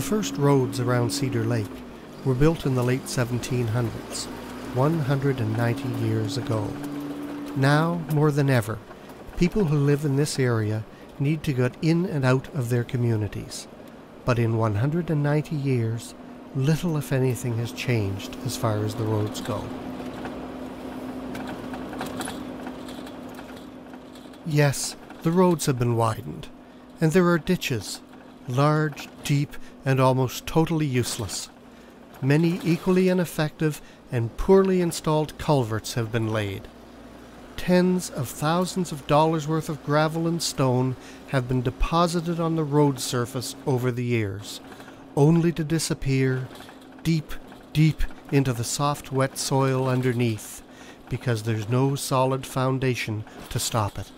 first roads around Cedar Lake were built in the late 1700s, 190 years ago. Now, more than ever, people who live in this area need to get in and out of their communities. But in 190 years, little if anything has changed as far as the roads go. Yes, the roads have been widened, and there are ditches, large, deep, and almost totally useless. Many equally ineffective and poorly installed culverts have been laid. Tens of thousands of dollars worth of gravel and stone have been deposited on the road surface over the years, only to disappear deep, deep into the soft, wet soil underneath, because there's no solid foundation to stop it.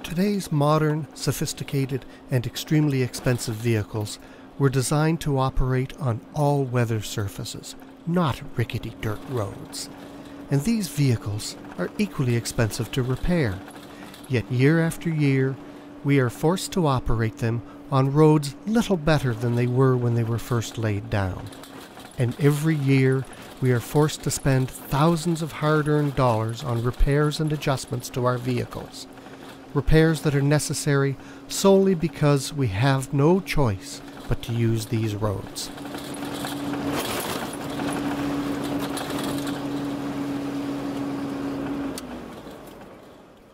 Today's modern, sophisticated, and extremely expensive vehicles were designed to operate on all-weather surfaces, not rickety dirt roads. And these vehicles are equally expensive to repair. Yet year after year, we are forced to operate them on roads little better than they were when they were first laid down. And every year, we are forced to spend thousands of hard-earned dollars on repairs and adjustments to our vehicles. Repairs that are necessary solely because we have no choice but to use these roads.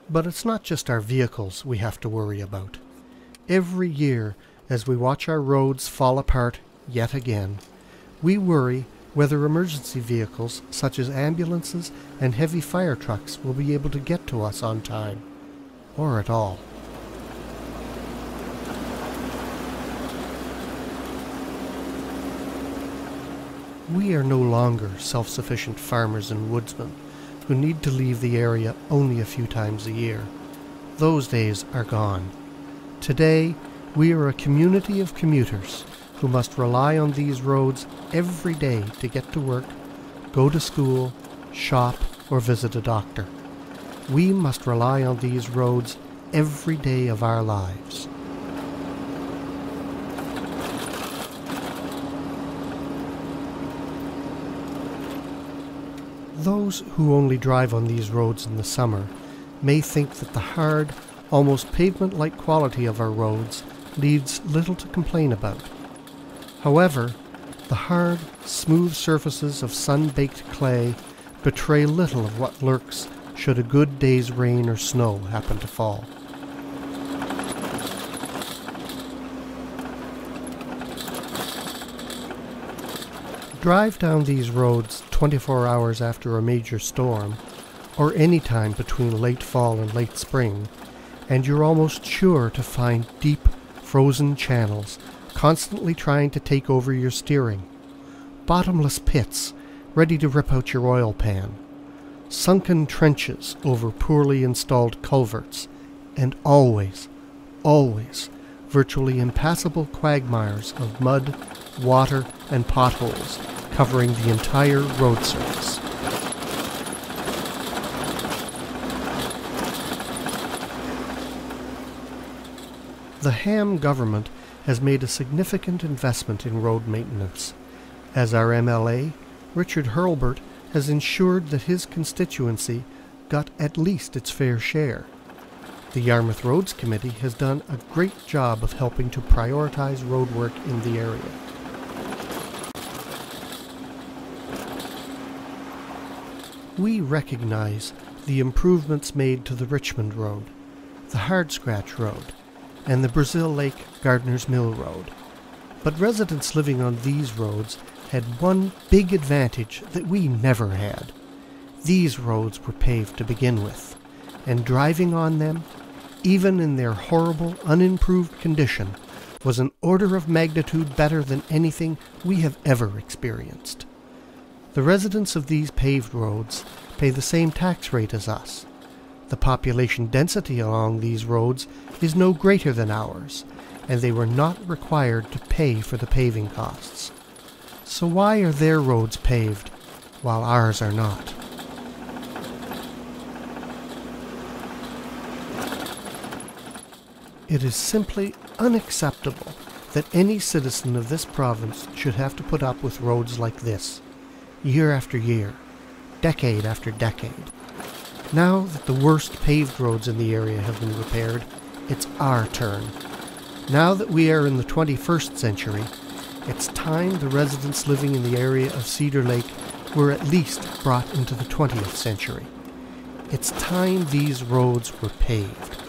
But it's not just our vehicles we have to worry about. Every year, as we watch our roads fall apart yet again, we worry whether emergency vehicles such as ambulances and heavy fire trucks will be able to get to us on time, or at all. We are no longer self-sufficient farmers and woodsmen who need to leave the area only a few times a year. Those days are gone. Today, we are a community of commuters who must rely on these roads every day to get to work, go to school, shop, or visit a doctor. We must rely on these roads every day of our lives. Those who only drive on these roads in the summer may think that the hard, almost pavement-like quality of our roads leaves little to complain about. However, the hard, smooth surfaces of sun-baked clay betray little of what lurks should a good day's rain or snow happen to fall. Drive down these roads 24 hours after a major storm, or any time between late fall and late spring, and you're almost sure to find deep, frozen channels constantly trying to take over your steering, bottomless pits ready to rip out your oil pan, sunken trenches over poorly installed culverts, and always, always, virtually impassable quagmires of mud, water, and potholes covering the entire road surface. The Ham government has made a significant investment in road maintenance, as our MLA, Richard Hurlbert, has ensured that his constituency got at least its fair share. The Yarmouth Roads Committee has done a great job of helping to prioritize road work in the area. We recognize the improvements made to the Richmond Road, the Hardscratch Road, and the Brazil Lake Gardeners Mill Road. But residents living on these roads had one big advantage that we never had. These roads were paved to begin with, and driving on them, even in their horrible, unimproved condition, was an order of magnitude better than anything we have ever experienced. The residents of these paved roads pay the same tax rate as us. The population density along these roads is no greater than ours, and they were not required to pay for the paving costs. So why are their roads paved while ours are not? It is simply unacceptable that any citizen of this province should have to put up with roads like this, year after year, decade after decade. Now that the worst paved roads in the area have been repaired, it's our turn. Now that we are in the 21st century, it's time the residents living in the area of Cedar Lake were at least brought into the 20th century. It's time these roads were paved.